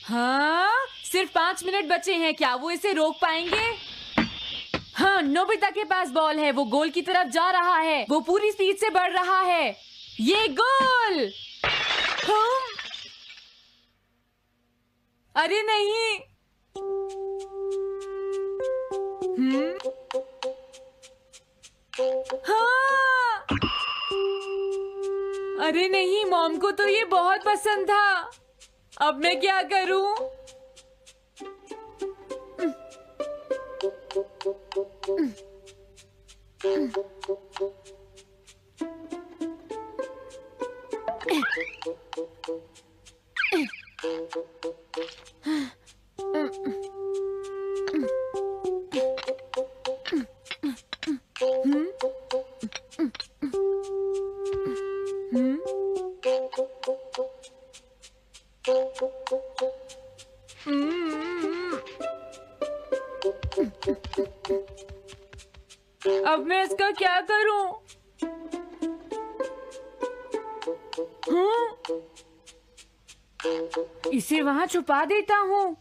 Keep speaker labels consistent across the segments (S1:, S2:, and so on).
S1: हाँ, सिर्फ 5 मिनट बचे हैं। क्या वो इसे रोक पाएंगे? हाँ, नोबिता के पास बॉल है। वो गोल की तरफ जा रहा है। वो पूरी स्पीड से बढ़ रहा है। ये गोल! हाँ? अरे नहीं! हाँ! अरे नहीं, मॉम को तो ये बहुत पसंद था। अब मैं क्या करूं? अब मैं इसका क्या करूं? इसे वहां छुपा देता हूँ।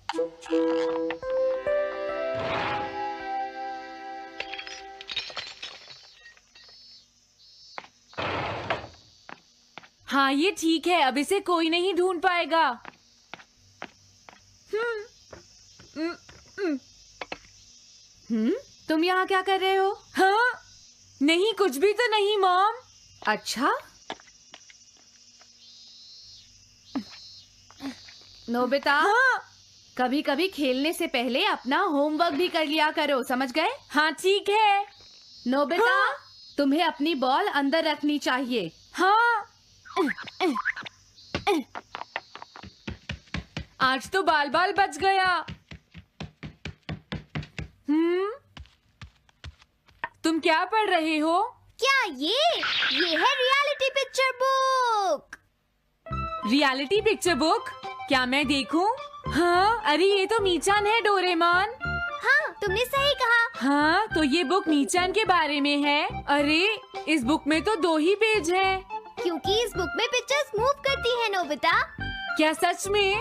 S1: हाँ, ये ठीक है। अब इसे कोई नहीं ढूंढ पाएगा। तुम यहाँ क्या कर रहे हो? हाँ? नहीं, कुछ भी तो नहीं मॉम।
S2: अच्छा, नोबिता,
S1: हाँ?
S2: कभी कभी खेलने से पहले अपना होमवर्क भी कर लिया करो, समझ गए?
S1: हाँ, ठीक है।
S2: नोबिता,
S1: हाँ?
S2: तुम्हें अपनी बॉल अंदर रखनी चाहिए।
S1: हाँ। आज तो बाल बाल बच गया। तुम क्या पढ़ रहे हो?
S3: क्या ये है reality picture book.
S1: Reality picture book? क्या मैं देखूं? हाँ, अरे ये तो मीचान है, डोरेमोन।
S3: हाँ, तुमने सही कहा।
S1: हाँ, तो ये बुक मीचान के बारे में है। अरे इस बुक में तो 2 ही पेज हैं।
S3: क्योंकि इस बुक में पिक्चर्स मूव करती हैं, नोबिता।
S1: क्या सच में?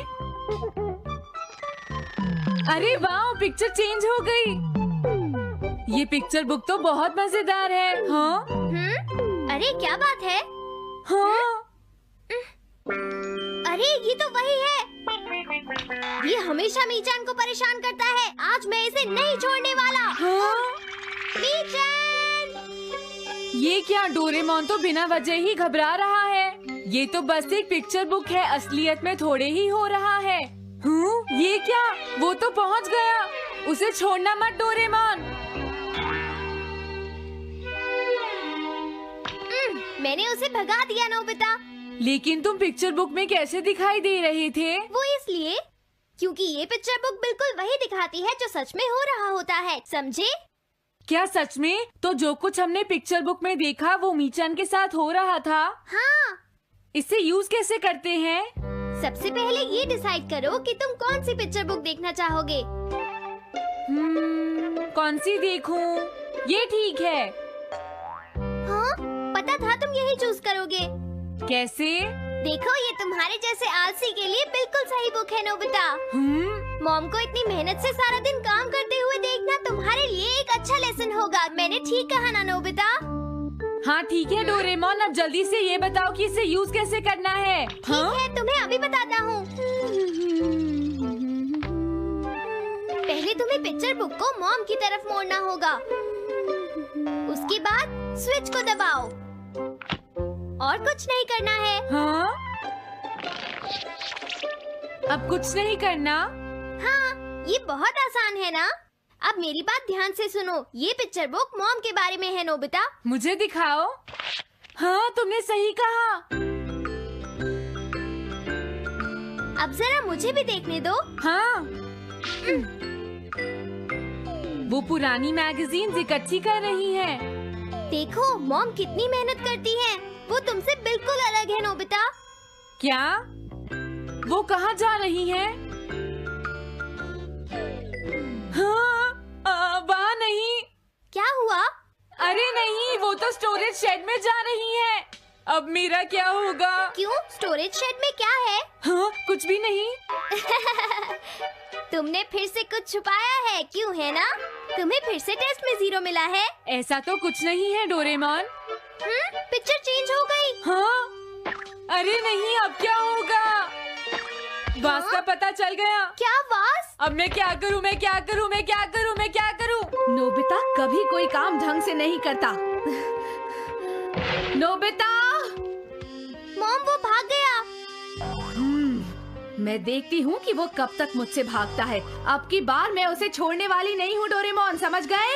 S1: अरे वाह, पिक्चर चेंज हो गई। ये पिक्चर बुक तो बहुत मजेदार है। हाँ?
S3: अरे क्या बात है?
S1: हाँ?
S3: अरे ये तो वही है। ये हमेशा मीचान को परेशान करता है। आज मैं इसे नहीं छोड़ने वाला।
S1: हाँ?
S3: मीचान!
S1: ये क्या, डोरेमोन तो बिना वजह ही घबरा रहा है। ये तो बस एक पिक्चर बुक है, असलियत में थोड़े ही हो रहा है। ये क्या, वो तो पहुंच गया। उसे छोड़ना मत डोरेमोन।
S3: मैंने उसे भगा दिया, नोबिता।
S1: लेकिन तुम पिक्चर बुक में कैसे दिखाई दे रहे थे?
S3: वो इसलिए क्योंकि ये पिक्चर बुक बिल्कुल वही दिखाती है जो सच में हो रहा होता है, समझे?
S1: क्या सच में? तो जो कुछ हमने पिक्चर बुक में देखा वो मीचान के साथ हो रहा था?
S3: हाँ।
S1: इसे यूज कैसे करते हैं?
S3: सबसे पहले ये डिसाइड करो कि तुम कौन सी पिक्चर बुक देखना चाहोगे।
S1: कौन सी देखूं? ये ठीक है।
S3: हाँ, पता था तुम यही चूज करोगे।
S1: कैसे?
S3: देखो, ये तुम्हारे जैसे आलसी के लिए बिल्कुल सही बुक है, नोबिता। मॉम को इतनी मेहनत से सारा दिन काम करते हुए देखना तुम्हारे लिए एक अच्छा लेसन होगा। मैंने ठीक कहा ना, नोबिता?
S1: हाँ ठीक है डोरेमोन, अब जल्दी से ये बताओ कि इसे यूज कैसे करना है।
S3: ठीक है, तुम्हें अभी बताता हूँ। पहले तुम्हें पिक्चर बुक को मॉम की तरफ मोड़ना होगा। उसके बाद स्विच को दबाओ। और कुछ नहीं करना है।
S1: हाँ? अब कुछ नहीं करना?
S3: हाँ, ये बहुत आसान है ना? अब मेरी बात ध्यान से सुनो। ये पिक्चर बुक मॉम के बारे में है, नोबिता।
S1: मुझे दिखाओ। हाँ, तुमने सही कहा।
S3: अब जरा मुझे भी देखने दो।
S1: हाँ। वो पुरानी मैगजीन्स इकट्ठी कर रही है।
S3: देखो, मॉम कितनी मेहनत करती है। वो तुमसे बिल्कुल अलग है, नोबिता।
S1: क्या? वो कहाँ जा रही है? हाँ, वहाँ नहीं।
S3: क्या हुआ?
S1: अरे नहीं, वो तो स्टोरेज शेड में जा रही है। अब मेरा क्या होगा?
S3: क्यों? स्टोरेज शेड में क्या है?
S1: हाँ, कुछ भी नहीं।
S3: तुमने फिर से कुछ छुपाया है, क्यों है ना? तुम्हें फिर से टेस्ट में 0 मिला है।
S1: ऐसा तो कुछ नहीं है डोरेमोन।
S3: पिक्चर चेंज हो गई।
S1: हाँ? अरे नहीं, अब क्या होगा? वास का पता चल गया।
S3: क्या वास?
S1: अब मैं क्या करूँ? मैं क्या करूँ? मैं क्या करूँ? मैं क्या करूँ?
S2: नोबिता कभी कोई काम ढंग से नहीं करता। नोबिता!
S3: मॉम, वो भाग गया।
S2: मैं देखती हूँ कि वो कब तक मुझसे भागता है। अब की बार मैं उसे छोड़ने वाली नहीं हूँ डोरेमोन, समझ गए?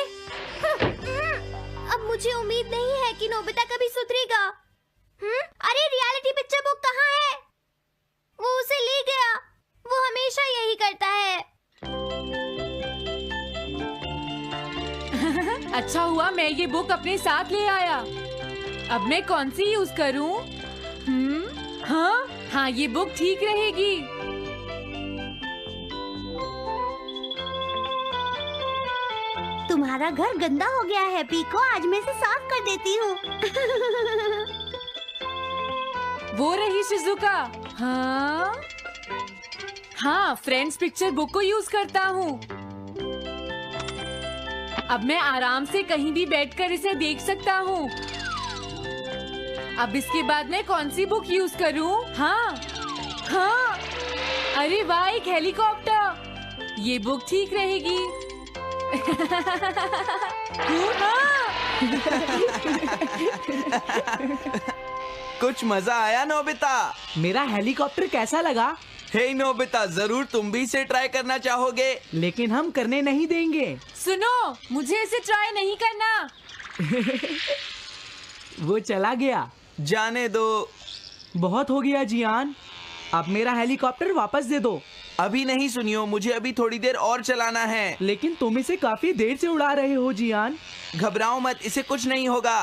S3: अब मुझे उम्मीद नहीं है कि नोबिता कभी सुधरेगा। अरे रियलिटी पिक्चर बुक कहाँ है? वो उसे ले गया। वो हमेशा यही करता है।
S1: अच्छा हुआ मैं ये बुक अपने साथ ले आया। अब मैं कौन सी यूज करूँ? हाँ, ये बुक ठीक रहेगी।
S3: तुम्हारा घर गंदा हो गया है पीको, आज मैं इसे साफ कर देती हूँ।
S1: वो रही शिजुका। हाँ, फ्रेंड्स पिक्चर बुक को यूज करता हूँ। अब मैं आराम से कहीं भी बैठकर इसे देख सकता हूँ। अब इसके बाद मैं कौन सी बुक यूज करूँ? हाँ, अरे वाह, एक हेलीकॉप्टर। ये बुक ठीक रहेगी।
S4: कुछ मजा आया नोबिता?
S5: मेरा हेलीकॉप्टर कैसा लगा?
S4: हे नोबिता, जरूर तुम भी इसे ट्राई करना चाहोगे।
S5: लेकिन हम करने नहीं देंगे।
S1: सुनो, मुझे इसे ट्राई नहीं करना।
S5: वो चला गया।
S4: जाने दो।
S5: बहुत हो गया जियान, अब मेरा हेलीकॉप्टर वापस दे दो।
S4: अभी नहीं सुनियो, मुझे अभी थोड़ी देर और चलाना है।
S5: लेकिन तुम इसे काफी देर से उड़ा रहे हो जियान।
S4: घबराओ मत, इसे कुछ नहीं होगा।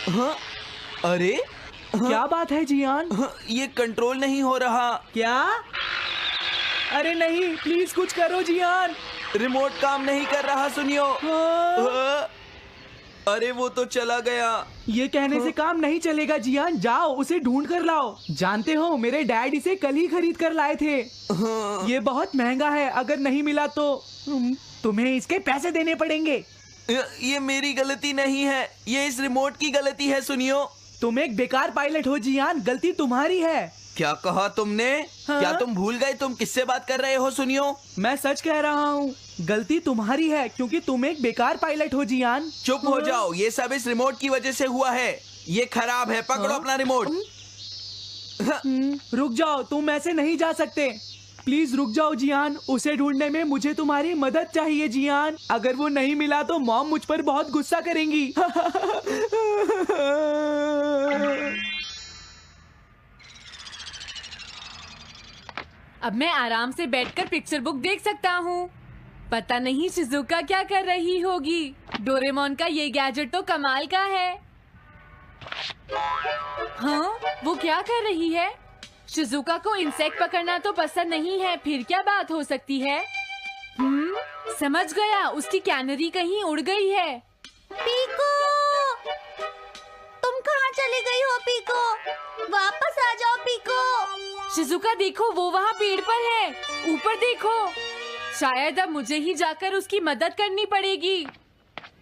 S4: हाँ? अरे
S5: क्या बात है जियान?
S4: ये कंट्रोल नहीं हो रहा।
S5: क्या? अरे नहीं, प्लीज कुछ करो जियान।
S4: रिमोट काम नहीं कर रहा, सुनियो।
S5: हाँ।
S4: अरे वो तो चला गया।
S5: ये कहने से काम नहीं चलेगा जियान, जाओ उसे ढूंढ कर लाओ। जानते हो मेरे डैड इसे कल ही खरीद कर लाए थे। ये बहुत महंगा है, अगर नहीं मिला तो तुम्हें इसके पैसे देने पड़ेंगे।
S4: ये मेरी गलती नहीं है, ये इस रिमोट की गलती है, सुनियो।
S5: तुम एक बेकार पायलट हो जियान, गलती तुम्हारी है।
S4: क्या कहा तुमने?
S5: हाँ?
S4: क्या तुम भूल गए तुम किससे बात कर रहे हो? सुनियो,
S5: मैं सच कह रहा हूँ, गलती तुम्हारी है क्योंकि तुम एक बेकार पायलट हो जियान।
S4: चुप हो जाओ, ये सब इस रिमोट की वजह से हुआ है। ये खराब है, पकड़ो अपना रिमोट।
S5: रुक जाओ, तुम ऐसे नहीं जा सकते। प्लीज रुक जाओ जियान, उसे ढूंढने में मुझे तुम्हारी मदद चाहिए जियान। अगर वो नहीं मिला तो मॉम मुझ पर बहुत गुस्सा करेंगी।
S1: अब मैं आराम से बैठकर पिक्चर बुक देख सकता हूँ। पता नहीं शिजुका क्या कर रही होगी। डोरेमोन का ये गैजेट तो कमाल का है। हाँ, वो क्या कर रही है? शिजुका को इंसेक्ट पकड़ना तो पसंद नहीं है, फिर क्या बात हो सकती है? समझ गया, उसकी कैनरी कहीं उड़ गई है।
S3: पीको, तुम कहाँ चली गई हो पीको? वापस आ जाओ पीको।
S1: शिजुका देखो, वो वहाँ पेड़ पर है। ऊपर देखो। शायद अब मुझे ही जाकर उसकी मदद करनी पड़ेगी।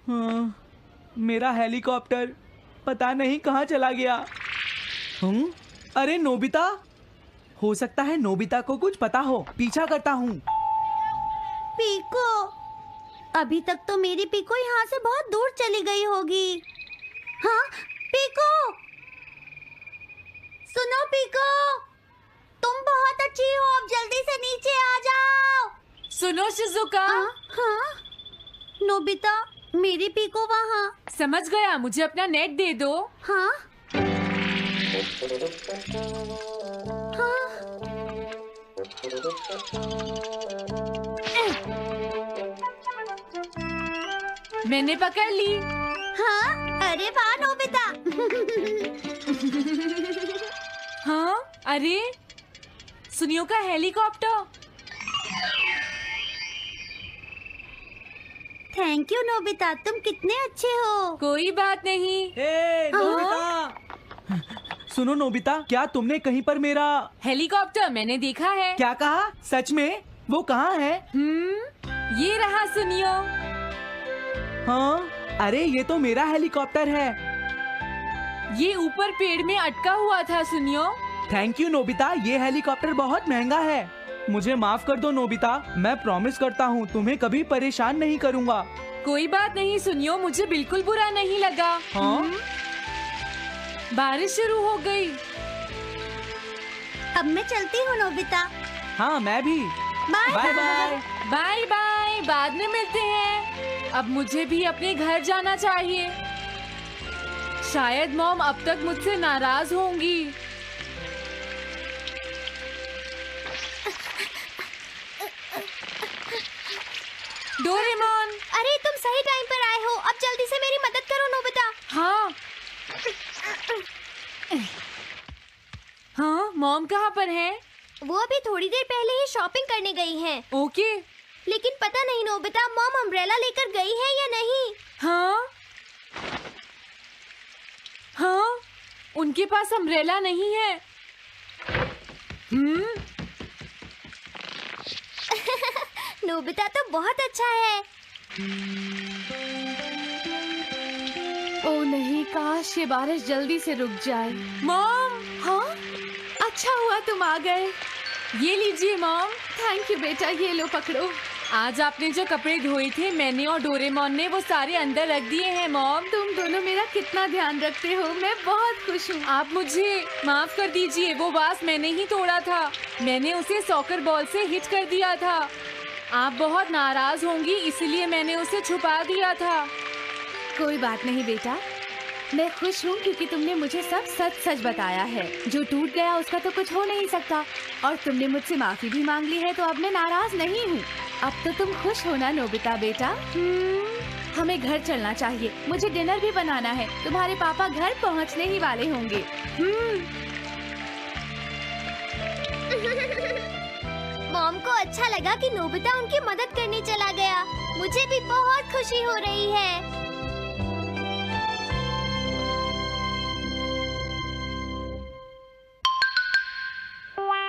S5: हाँ, मेरा हेलीकॉप्टर पता नहीं कहाँ चला गया। अरे नोबिता, हो सकता है नोबिता को कुछ पता हो, पीछा करता हूँ।
S3: पीको, अभी तक तो मेरी पीको यहाँ से बहुत दूर चली गई होगी। हाँ पीको, सुनो पीको, तुम बहुत अच्छी हो, अब जल्दी से नीचे आ जाओ।
S1: सुनो शिजुका।
S3: हाँ, नोबिता, मेरी पीको वहाँ।
S1: समझ गया, मुझे अपना नेट दे दो।
S3: हाँ
S1: मैंने पकड़ ली।
S3: हाँ, अरे वाह नोबिता।
S1: हाँ, अरे सुनियो का हेलीकॉप्टर।
S3: थैंक यू नोबिता, तुम कितने अच्छे हो।
S1: कोई बात नहीं।
S5: हे नोबिता, सुनो नोबिता, क्या तुमने कहीं पर मेरा
S1: हेलीकॉप्टर मैंने देखा है।
S5: क्या कहा? सच में? वो कहाँ है?
S1: ये रहा, सुनियो।
S5: हाँ, अरे ये तो मेरा हेलीकॉप्टर है।
S1: ये ऊपर पेड़ में अटका हुआ था, सुनियो।
S5: थैंक यू नोबिता, ये हेलीकॉप्टर बहुत महंगा है। मुझे माफ कर दो नोबिता, मैं प्रॉमिस करता हूँ तुम्हें कभी परेशान नहीं करूँगा।
S1: कोई बात नहीं सुनियो, मुझे बिल्कुल बुरा नहीं लगा।
S5: हाँ?
S1: बारिश शुरू हो गई।
S3: अब मैं चलती हूँ नोबिता।
S5: हाँ, मैं भी।
S3: Bye
S5: bye bye.
S1: Bye bye, बाद में मिलते हैं। अब मुझे भी अपने घर जाना चाहिए। शायद मॉम अब तक मुझसे नाराज होंगी। डोरेमोन।
S3: अरे तुम सही टाइम पर आए हो। अब जल्दी से मेरी मदद करो नोबिता।
S1: हाँ हाँ, मॉम कहाँ पर है?
S3: वो अभी थोड़ी देर पहले ही शॉपिंग करने गई हैं।
S1: ओके।
S3: लेकिन पता नहीं नोबिता, मॉम अम्ब्रेला लेकर गई है या नहीं।
S1: हाँ हाँ, उनके पास अम्ब्रेला नहीं है।
S3: नोबिता तो बहुत अच्छा है।
S2: ओ नहीं, काश ये बारिश जल्दी से रुक जाए।
S1: मॉम,
S2: हाँ, अच्छा हुआ तुम आ गए।
S1: ये लीजिए मॉम।
S2: थैंक यू बेटा, ये लो पकड़ो।
S1: आज आपने जो कपड़े धोए थे, मैंने और डोरेमोन ने वो सारे अंदर रख दिए हैं मॉम।
S2: तुम दोनों मेरा कितना ध्यान रखते हो, मैं बहुत खुश हूँ।
S1: आप मुझे माफ कर दीजिए, वो वास मैंने ही तोड़ा था। मैंने उसे सॉकर बॉल से हिट कर दिया था। आप बहुत नाराज होंगी, इसलिए मैंने उसे छुपा दिया था।
S2: कोई बात नहीं बेटा, मैं खुश हूँ क्योंकि तुमने मुझे सब सच सच बताया है। जो टूट गया उसका तो कुछ हो नहीं सकता, और तुमने मुझसे माफी भी मांग ली है, तो अब मैं नाराज नहीं हूँ। अब तो तुम खुश हो ना नोबिता बेटा? हमें घर चलना चाहिए, मुझे डिनर भी बनाना है। तुम्हारे पापा घर पहुँचने ही वाले होंगे।
S3: मॉम को अच्छा लगा कि नोबिता उनकी मदद करने चला गया। मुझे भी बहुत खुशी हो रही है।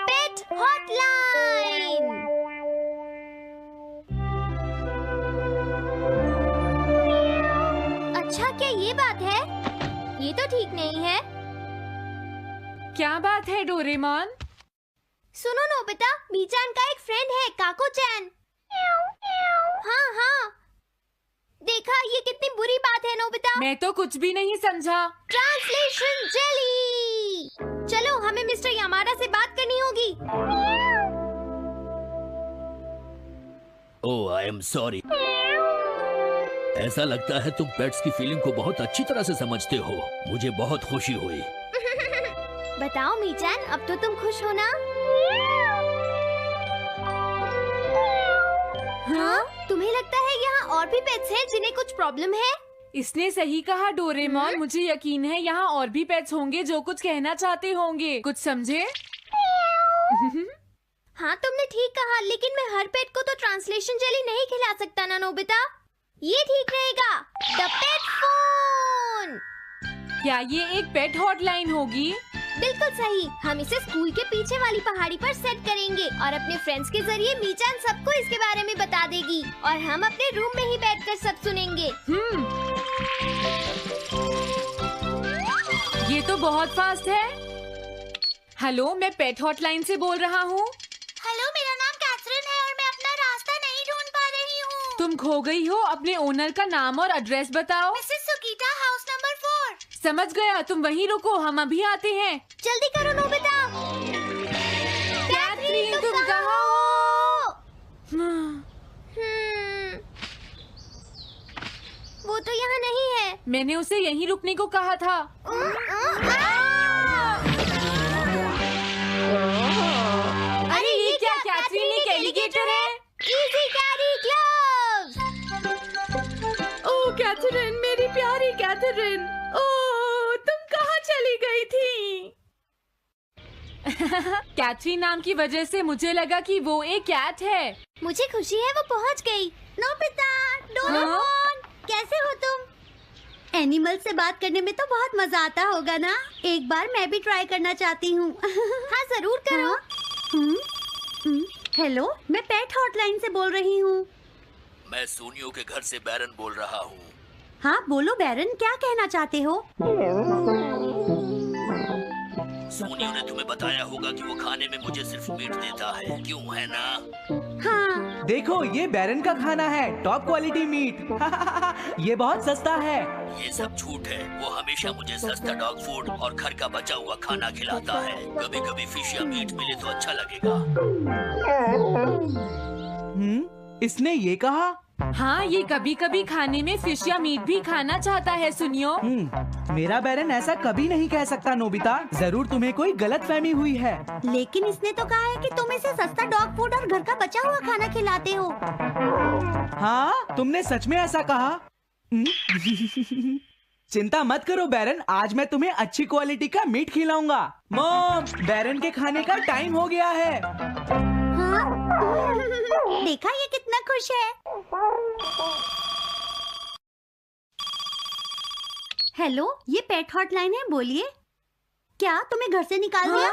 S3: पेट हॉटलाइन। अच्छा, क्या ये बात है? ये तो ठीक नहीं है।
S1: क्या बात है डोरेमोन?
S3: सुनो नोबिता, मीचान का एक फ्रेंड है, काको-चैन। हाँ हाँ, देखा, ये कितनी बुरी बात है नोबिता।
S1: मैं तो कुछ भी नहीं समझा।
S3: Translation jelly. चलो, हमें मिस्टर यामाडा से बात करनी होगी।
S6: ओह, आई एम सॉरी। ऐसा लगता है तुम पेट्स की फीलिंग को बहुत अच्छी तरह से समझते हो। मुझे बहुत खुशी हुई।
S3: बताओ मीचान, अब तो तुम खुश हो ना? हाँ? तुम्हें लगता है यहाँ और भी पेट्स हैं जिन्हें कुछ प्रॉब्लम है?
S1: इसने सही कहा डोरेमोन। मुझे यकीन है यहाँ और भी पेट्स होंगे जो कुछ कहना चाहते होंगे। कुछ समझे?
S3: हाँ, तुमने ठीक कहा, लेकिन मैं हर पेट को तो ट्रांसलेशन जेली नहीं खिला सकता ना नोबिता। ये ठीक रहेगा। The pet phone.
S1: क्या ये एक पेट हॉटलाइन होगी?
S3: बिल्कुल सही। हम इसे स्कूल के पीछे वाली पहाड़ी पर सेट करेंगे और अपने फ्रेंड्स के जरिए मीचान सबको इसके बारे में बता देगी, और हम अपने रूम में ही बैठकर सब सुनेंगे।
S1: ये तो बहुत फास्ट है। हेलो, मैं पेट हॉटलाइन से बोल रहा हूँ।
S3: हेलो, मेरा नाम कैथरीन है और मैं अपना रास्ता नहीं ढूंढ पा रही हूँ।
S1: तुम खो गई हो, अपने ओनर का नाम और एड्रेस बताओ।
S3: Mrs Sukita, house number 4।
S1: समझ गया, तुम वहीं रुको, हम अभी आते हैं।
S3: जल्दी करो नोबिता।
S1: कैथरीन, तुम कहाँ हो?
S3: वो तो यहाँ नहीं है।
S1: मैंने उसे यहीं रुकने को कहा था। अरे ये क्या, कैथरीन एक एलिगेटर है।
S3: Easy carry gloves.
S2: Oh Catherine, मेरी प्यारी कैथरीन, ओह तुम कहाँ चली गई थी?
S1: कैथरीन नाम की वजह से मुझे लगा कि वो एक कैट है।
S3: मुझे खुशी है वो पहुँच गई। नोबिता, डोरेमोन, कैसे हो तुम?
S7: एनिमल से बात करने में तो बहुत मजा आता होगा ना। एक बार मैं भी ट्राई करना चाहती हूँ।
S3: हाँ जरूर करो।
S7: हेलो, मैं पेट हॉटलाइन से बोल रही हूँ।
S6: मैं सोनियो के घर से बैरन बोल रहा हूँ।
S7: हाँ बोलो बैरन, क्या कहना चाहते हो?
S6: सोनियो ने तुम्हें बताया होगा कि वो खाने में मुझे सिर्फ मीट देता है, क्यों है ना?
S7: हाँ।
S5: देखो ये बैरन का खाना है, टॉप क्वालिटी मीट। ये बहुत सस्ता है।
S6: ये सब झूठ है। वो हमेशा मुझे सस्ता डॉग फूड और घर का बचा हुआ खाना खिलाता है। कभी कभी फिश या मीट मिले तो अच्छा लगेगा।
S5: इसने ये कहा?
S1: हाँ, ये कभी कभी खाने में फिश या मीट भी खाना चाहता है सुनियो।
S5: मेरा बैरन ऐसा कभी नहीं कह सकता नोबिता। जरूर तुम्हें कोई गलतफहमी हुई है।
S7: लेकिन इसने तो कहा है कि तुम इसे सस्ता डॉग फूड और घर का बचा हुआ खाना खिलाते हो।
S5: हाँ, तुमने सच में ऐसा कहा? चिंता मत करो बैरन, आज मैं तुम्हें अच्छी क्वालिटी का मीट खिलाऊंगा। मॉम, बैरन के खाने का टाइम हो गया है।
S7: हाँ? देखा ये कितना खुश है। हेलो, ये पेट हॉटलाइन है, बोलिए। क्या तुम्हें घर से निकाल दिया?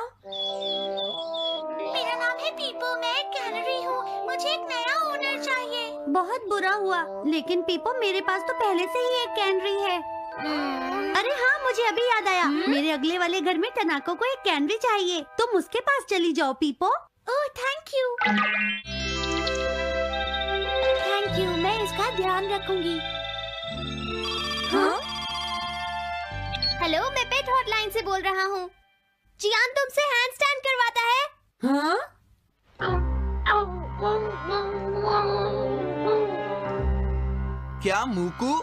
S7: मेरा नाम है पीपो, मैं एक कैनरी हूँ। मुझे एक नया ओनर चाहिए। बहुत बुरा हुआ, लेकिन पीपो मेरे पास तो पहले से ही एक कैनरी है। अरे हाँ, मुझे अभी याद आया। मेरे अगले वाले घर में टनाको को एक कैनरी चाहिए। तुम उसके पास चली जाओ Pipo. Oh thank you. Thank you, मैं इसका ध्यान रखूंगी।
S3: हाँ? हेलो, मैं पेट हॉटलाइन से बोल रहा हूँ। जियान तुमसे हैंडस्टैंड करवाता है।
S1: हाँ?
S4: क्या मूकू?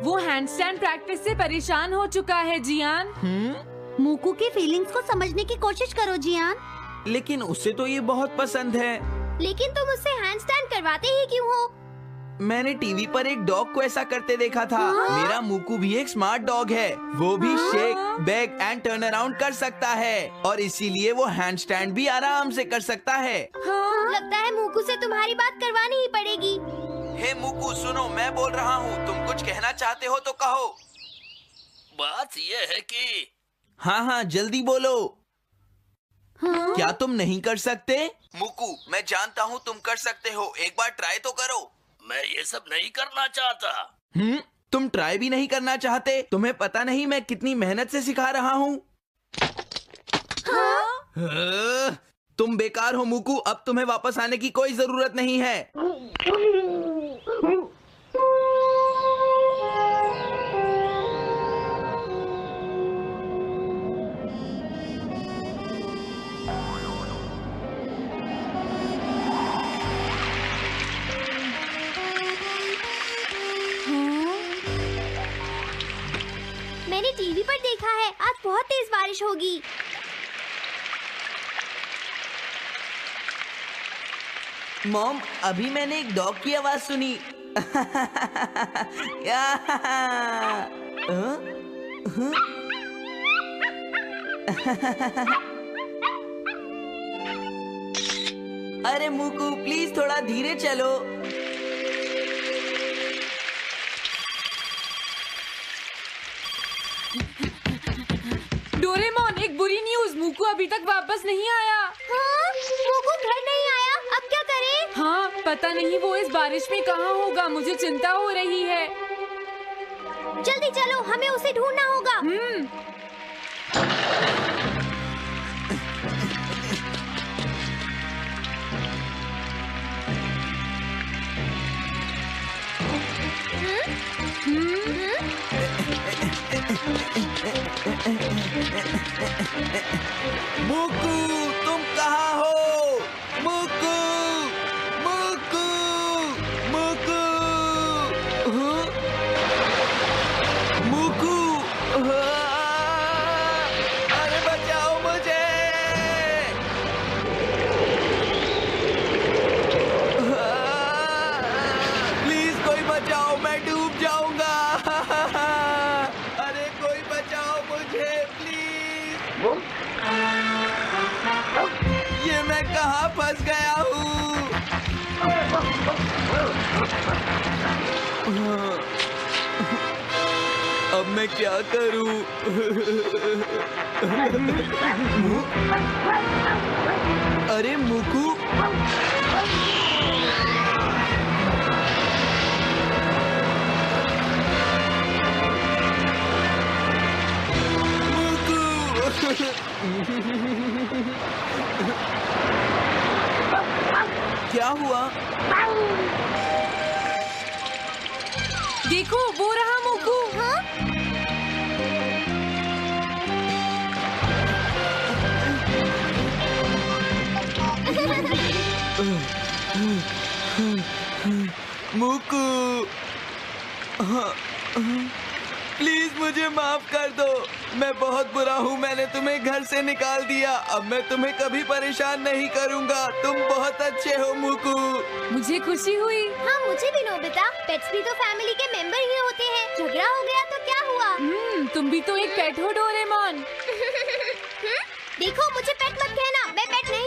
S1: वो हैंडस्टैंड प्रैक्टिस से परेशान हो चुका है जियान।
S7: मूकू की फीलिंग्स को समझने की कोशिश करो जियान।
S4: लेकिन उसे तो ये बहुत पसंद है।
S3: लेकिन तुम उससे हैंडस्टैंड करवाते ही क्यों हो?
S4: मैंने टीवी पर एक डॉग को ऐसा करते देखा था। मेरा मूकू भी एक स्मार्ट डॉग है। वो भी shake, back and turn around कर सकता है और इसीलिए वो हैंडस्टैंड भी आराम से कर सकता है।
S3: लगता है मूकू से तुम्हारी बात करवानी ही पड़ेगी।
S4: हे मूकू, सुनो, मैं बोल रहा हूँ। तुम कुछ कहना चाहते हो तो कहो।
S6: बात ये है कि
S4: हाँ हाँ, जल्दी बोलो। क्या तुम नहीं कर सकते? मूकू, मैं जानता हूँ तुम कर सकते हो। एक बार ट्राई तो करो।
S6: मैं ये सब नहीं करना चाहता।
S4: तुम ट्राई भी नहीं करना चाहते? तुम्हें पता नहीं मैं कितनी मेहनत से सिखा रहा हूँ। तुम बेकार हो मूकू। अब तुम्हें वापस आने की कोई जरूरत नहीं है।
S3: मैंने टीवी पर देखा है, आज बहुत तेज बारिश होगी।
S4: मॉम, अभी मैंने एक डॉग की आवाज सुनी। अरे मूकू, प्लीज थोड़ा धीरे चलो।
S1: डोरेमोन, एक बुरी न्यूज़, मूकू अभी तक वापस नहीं आया।
S3: हाँ? मूकू घर नहीं आया, अब क्या करें?
S1: हाँ, पता नहीं वो इस बारिश में कहाँ होगा। मुझे चिंता हो रही है।
S3: जल्दी चलो, हमें उसे ढूंढना होगा।
S4: मूकू, तुम कहाँ हो? मूकू, मूकू, मूकू, मूकू, अरे बचाओ मुझे। प्लीज कोई बचाओ, मैं डूब जाऊंगा। अरे कोई बचाओ मुझे प्लीज। ये मैं कहाँ फंस गया हूँ? मैं क्या करूं? अरे मुकू, क्या हुआ?
S1: देखो वो रहा मुकू।
S3: हाँ?
S4: मुकू, प्लीज मुझे माफ कर दो। मैं बहुत बुरा हूँ, मैंने तुम्हें घर से निकाल दिया। अब मैं तुम्हें कभी परेशान नहीं करूँगा। तुम बहुत अच्छे हो मुकू।
S1: मुझे खुशी हुई।
S3: हाँ मुझे भी नोबिता। पेट्स भी तो फैमिली के मेंबर ही होते हैं। झगड़ा हो गया तो क्या हुआ?
S1: तुम भी तो एक पेट हो डोरेमोन।
S3: देखो मुझे पेट मत कहना, मैं पेट नहीं